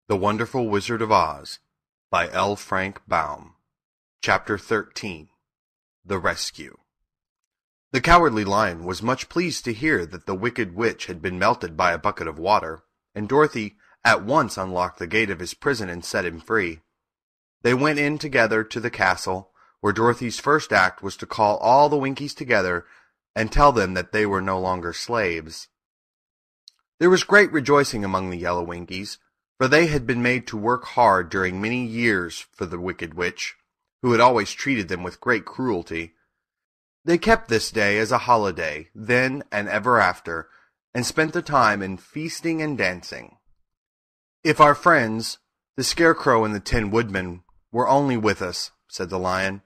The Wonderful Wizard of Oz by L. Frank Baum. Chapter 13. The Rescue. The Cowardly Lion was much pleased to hear that the Wicked Witch had been melted by a bucket of water, and Dorothy at once unlocked the gate of his prison and set him free. They went in together to the castle, where Dorothy's first act was to call all the Winkies together and tell them that they were no longer slaves. There was great rejoicing among the Yellow Winkies, for they had been made to work hard during many years for the Wicked Witch, who had always treated them with great cruelty. They kept this day as a holiday, then and ever after, and spent the time in feasting and dancing. "If our friends, the Scarecrow and the Tin Woodman, were only with us," said the Lion,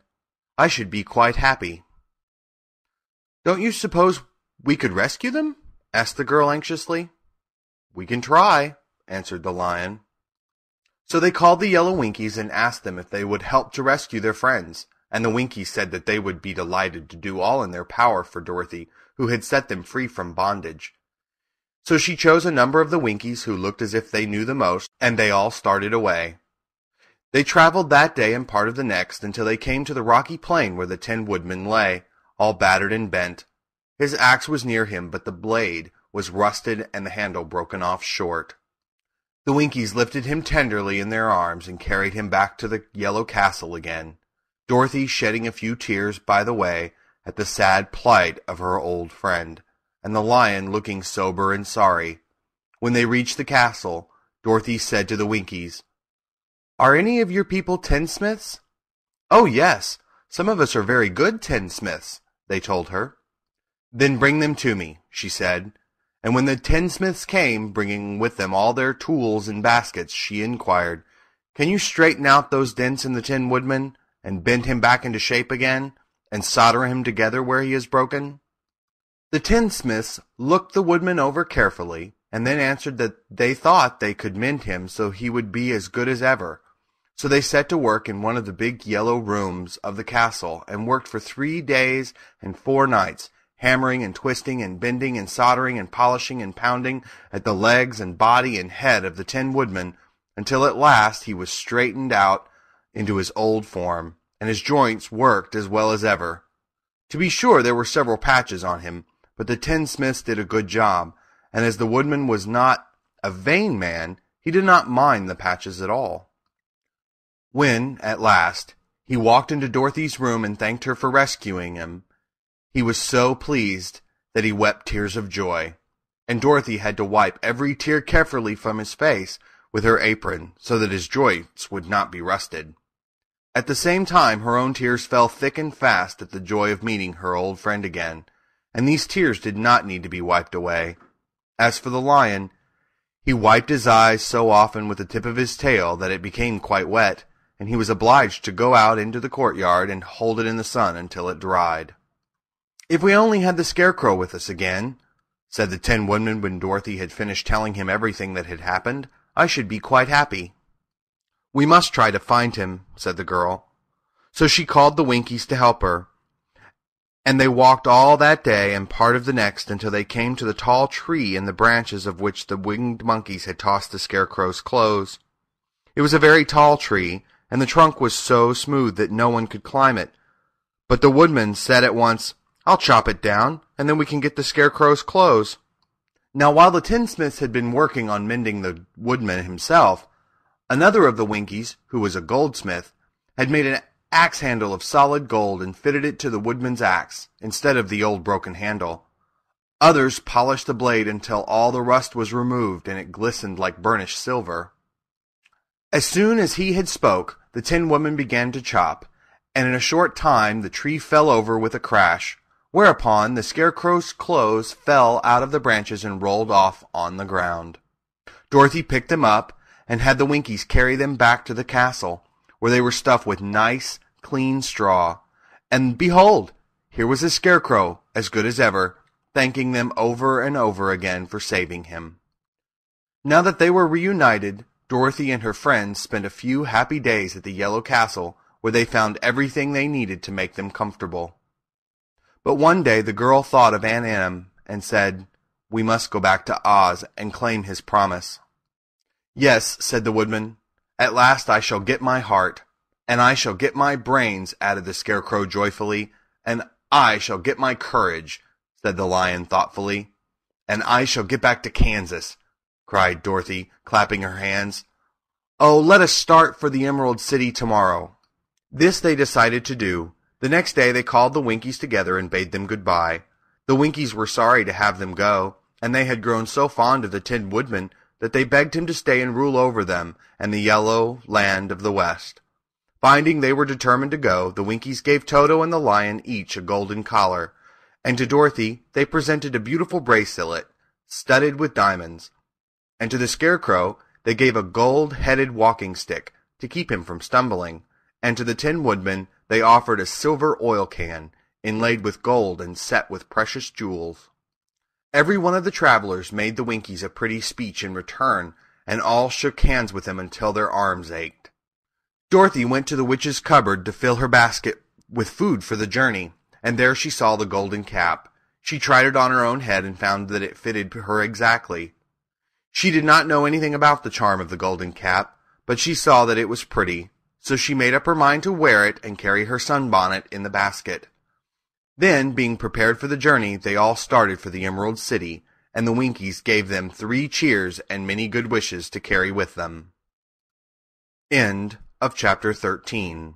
"I should be quite happy." "Don't you suppose we could rescue them?" asked the girl anxiously. "We can try," answered the Lion. So they called the Yellow Winkies and asked them if they would help to rescue their friends, and the Winkies said that they would be delighted to do all in their power for Dorothy, who had set them free from bondage. So she chose a number of the Winkies who looked as if they knew the most, and they all started away. They traveled that day and part of the next until they came to the rocky plain where the Tin Woodman lay, all battered and bent. His axe was near him, but the blade was rusted and the handle broken off short. The Winkies lifted him tenderly in their arms and carried him back to the Yellow Castle again, Dorothy shedding a few tears by the way at the sad plight of her old friend, and the Lion looking sober and sorry. When they reached the castle, Dorothy said to the Winkies, "Are any of your people tinsmiths?" "Oh, yes, some of us are very good tinsmiths," they told her. "Then bring them to me," she said. And when the tinsmiths came, bringing with them all their tools and baskets, she inquired, "Can you straighten out those dents in the Tin Woodman, and bend him back into shape again, and solder him together where he is broken?" The tinsmiths looked the Woodman over carefully, and then answered that they thought they could mend him so he would be as good as ever. So they set to work in one of the big yellow rooms of the castle, and worked for 3 days and 4 nights, hammering and twisting and bending and soldering and polishing and pounding at the legs and body and head of the Tin Woodman, until at last he was straightened out into his old form, and his joints worked as well as ever. To be sure, there were several patches on him, but the tinsmiths did a good job, and as the Woodman was not a vain man, he did not mind the patches at all. When, at last, he walked into Dorothy's room and thanked her for rescuing him, he was so pleased that he wept tears of joy, and Dorothy had to wipe every tear carefully from his face with her apron so that his joints would not be rusted. At the same time her own tears fell thick and fast at the joy of meeting her old friend again, and these tears did not need to be wiped away. As for the Lion, he wiped his eyes so often with the tip of his tail that it became quite wet, and he was obliged to go out into the courtyard and hold it in the sun until it dried. "If we only had the Scarecrow with us again," said the Tin Woodman when Dorothy had finished telling him everything that had happened, "I should be quite happy." "We must try to find him," said the girl. So she called the Winkies to help her, and they walked all that day and part of the next until they came to the tall tree in the branches of which the winged monkeys had tossed the Scarecrow's clothes. It was a very tall tree, and the trunk was so smooth that no one could climb it. But the Woodman said at once, "I'll chop it down, and then we can get the Scarecrow's clothes." Now while the tinsmiths had been working on mending the Woodman himself, another of the Winkies, who was a goldsmith, had made an axe handle of solid gold and fitted it to the Woodman's axe, instead of the old broken handle. Others polished the blade until all the rust was removed and it glistened like burnished silver. As soon as he had spoke, the Tin Woodman began to chop, and in a short time the tree fell over with a crash, whereupon the Scarecrow's clothes fell out of the branches and rolled off on the ground. Dorothy picked them up and had the Winkies carry them back to the castle, where they were stuffed with nice, clean straw. And behold, here was the Scarecrow, as good as ever, thanking them over and over again for saving him. Now that they were reunited, Dorothy and her friends spent a few happy days at the Yellow Castle, where they found everything they needed to make them comfortable. But one day the girl thought of Aunt Em and said, "We must go back to Oz and claim his promise." "Yes," said the woodman, "at last I shall get my heart." "And I shall get my brains," added the Scarecrow joyfully. "And I shall get my courage," said the Lion thoughtfully. "And I shall get back to Kansas," cried Dorothy, clapping her hands. "Oh, let us start for the Emerald City tomorrow." This they decided to do. The next day they called the Winkies together and bade them goodbye. The Winkies were sorry to have them go, and they had grown so fond of the Tin Woodman that they begged him to stay and rule over them and the yellow land of the West. Finding they were determined to go, the Winkies gave Toto and the Lion each a golden collar, and to Dorothy they presented a beautiful bracelet studded with diamonds, and to the Scarecrow they gave a gold-headed walking stick to keep him from stumbling, and to the Tin Woodman they offered a silver oil can inlaid with gold and set with precious jewels. Every one of the travelers made the Winkies a pretty speech in return, and all shook hands with them until their arms ached. Dorothy went to the witch's cupboard to fill her basket with food for the journey, and there she saw the golden cap. She tried it on her own head and found that it fitted her exactly. She did not know anything about the charm of the golden cap, but she saw that it was pretty, so she made up her mind to wear it and carry her sunbonnet in the basket. Then, being prepared for the journey, they all started for the Emerald City, and the Winkies gave them 3 cheers and many good wishes to carry with them. End of chapter 13.